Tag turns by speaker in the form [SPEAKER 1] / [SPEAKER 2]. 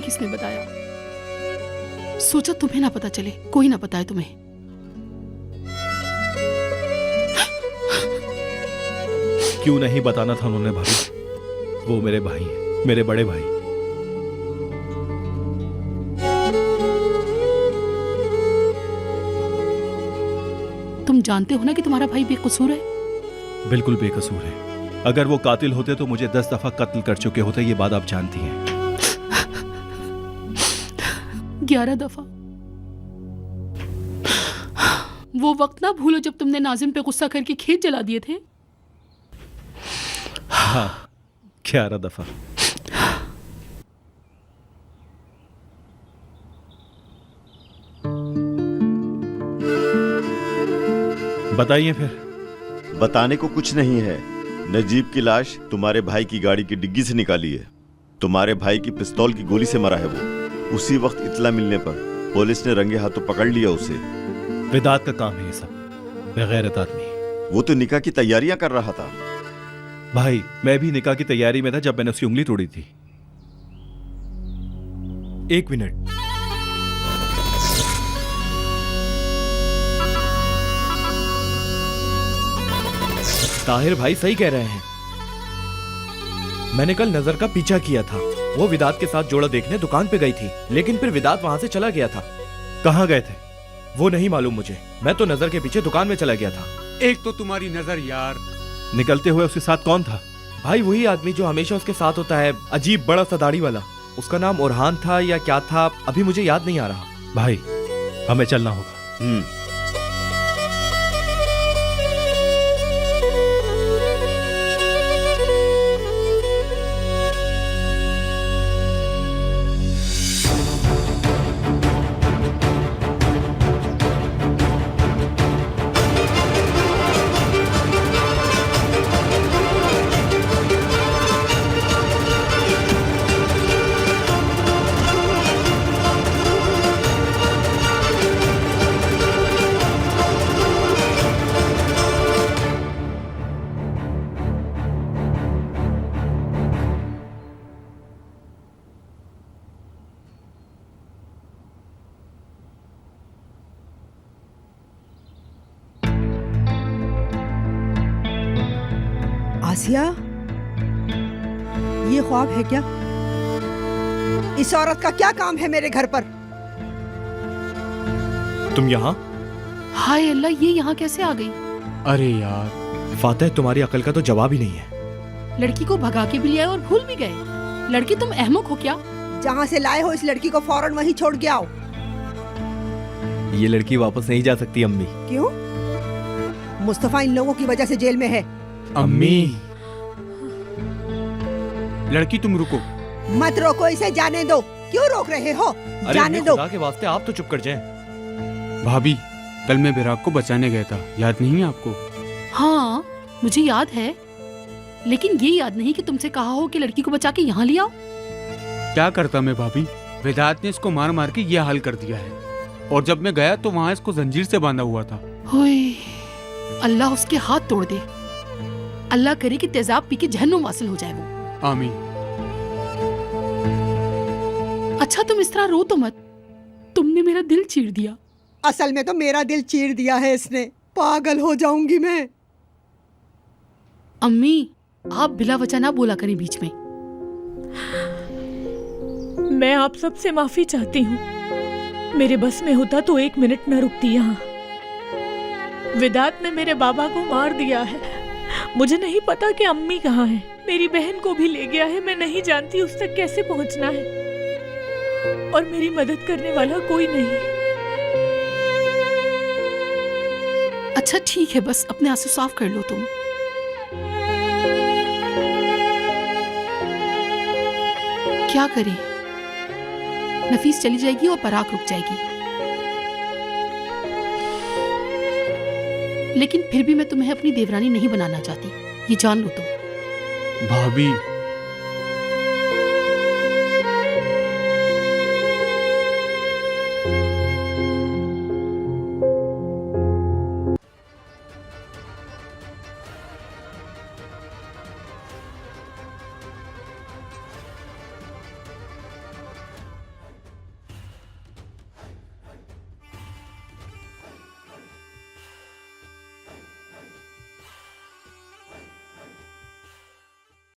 [SPEAKER 1] किसने बताया? सोचा तुम्हें ना पता चले, कोई ना बताए तुम्हें।
[SPEAKER 2] क्यों नहीं बताना था उन्होंने भाभी? वो मेरे भाई हैं, मेरे बड़े भाई।
[SPEAKER 1] तुम जानते हो ना कि तुम्हारा भाई बेकसूर है।
[SPEAKER 2] बिल्कुल बेकसूर है। अगर वो कातिल होते तो मुझे 10 दफा कत्ल कर चुके होते, ये बात आप जानती हैं।
[SPEAKER 1] 11 दफा। वो वक्त ना भूलो जब तुमने नाजिम पे गुस्सा करके खेत जला दिए थे।
[SPEAKER 2] हाँ, 11 दफा। बताइए फिर।
[SPEAKER 3] बताने को कुछ नहीं है। नजीब की लाश तुम्हारे भाई की गाड़ी की डिग्गी से निकाली है। तुम्हारे भाई की पिस्तौल की गोली से मरा है वो। उसी वक्त इत्तला मिलने पर पुलिस ने रंगे हाथों पकड़ लिया उसे।
[SPEAKER 2] विदात का काम है ये सब, बेगैरत आदमी।
[SPEAKER 3] वो तो निकाह की तैयारियां कर रहा था।
[SPEAKER 2] भाई, मैं भी निकाह की तैयारी में था जब मैंने उसकी उंगली तोड़ी थी। 1 मिनट।
[SPEAKER 4] ताहिर भाई सही कह रहे हैं। मैंने कल नजर का पीछा किया था। वो विदात के साथ जोड़ा देखने दुकान पे गई थी, लेकिन फिर विदात वहां से चला गया था।
[SPEAKER 2] कहाँ गए थे?
[SPEAKER 4] वो नहीं मालूम मुझे। मैं तो नजर के पीछे दुकान में चला गया था।
[SPEAKER 5] एक तो तुम्हारी नजर यार।
[SPEAKER 2] निकलते हुए उसके साथ कौन था?
[SPEAKER 4] भाई वही आदमी जो हमेशा उसके साथ होता है, अजीब बड़ा सा दाढ़ी वाला। उसका नाम ओरहान था या क्या था, अभी मुझे याद नहीं आ रहा।
[SPEAKER 2] भाई, हमें चलना होगा।
[SPEAKER 6] आसिया, ये ख्वाब है क्या? इस औरत का क्या काम है मेरे घर पर?
[SPEAKER 4] तुम यहाँ?
[SPEAKER 1] हाय अल्लाह, ये यहाँ कैसे आ गई?
[SPEAKER 5] अरे यार
[SPEAKER 4] फातेह, तुम्हारी अकल का तो जवाब ही नहीं है।
[SPEAKER 1] लड़की को भगा के भी लिया और भूल भी गए। लड़की तुम अहमक हो क्या?
[SPEAKER 6] जहाँ से लाए हो इस लड़की को फौरन वहीं छोड़ के आओ।
[SPEAKER 4] ये लड़की वापस नहीं जा सकती अम्मी।
[SPEAKER 6] क्यों? मुस्तफा इन लोगों की वजह से जेल में है।
[SPEAKER 5] अम्मी, लड़की तुम रुको।
[SPEAKER 6] मत रोको इसे, जाने दो। क्यों रोक रहे हो? जाने दो।
[SPEAKER 4] खुदा के वास्ते आप तो चुप कर जाएं।
[SPEAKER 5] भाभी, कल मैं बिराक को बचाने गया था, याद नहीं है आपको?
[SPEAKER 1] हाँ, मुझे याद है, लेकिन ये याद नहीं कि तुमसे कहा हो कि लड़की को बचा के यहाँ ले आओ।
[SPEAKER 5] क्या करता मैं भाभी, विदात ने इसको मार मार के ये हाल कर दिया है। और जब मैं गया तो वहाँ इसको जंजीर से बांधा हुआ था।
[SPEAKER 1] होए, अल्लाह उसके हाथ तोड़ दे। अल्लाह करे कि तेजाब पी के जहन्नुम वासिल हो जाए वो।
[SPEAKER 5] आमीन।
[SPEAKER 1] अच्छा तुम इस तरह रो तो मत, तुमने मेरा दिल चीर दिया।
[SPEAKER 6] असल में तो मेरा दिल चीर दिया है इसने। पागल हो जाऊंगी मैं।
[SPEAKER 1] अम्मी, आप बिला वजह ना बोला करें बीच में।
[SPEAKER 7] मैं आप सबसे माफी चाहती हूँ। मेरे बस में होता तो 1 मिनट न रुकती यहाँ। विदात ने मेरे बाबा को मार दिया है। मुझे नहीं पता कि अम्मी कहाँ है। मेरी बहन को भी ले गया है। मैं नहीं जानती उस तक कैसे पहुँचना है, और मेरी मदद करने वाला कोई नहीं।
[SPEAKER 1] अच्छा ठीक है, बस अपने आंसू साफ कर लो तुम। क्या करें, नफीस चली जाएगी और पराग रुक जाएगी, लेकिन फिर भी मैं तुम्हें अपनी देवरानी नहीं बनाना चाहती, ये जान लो तुम।
[SPEAKER 5] भाभी,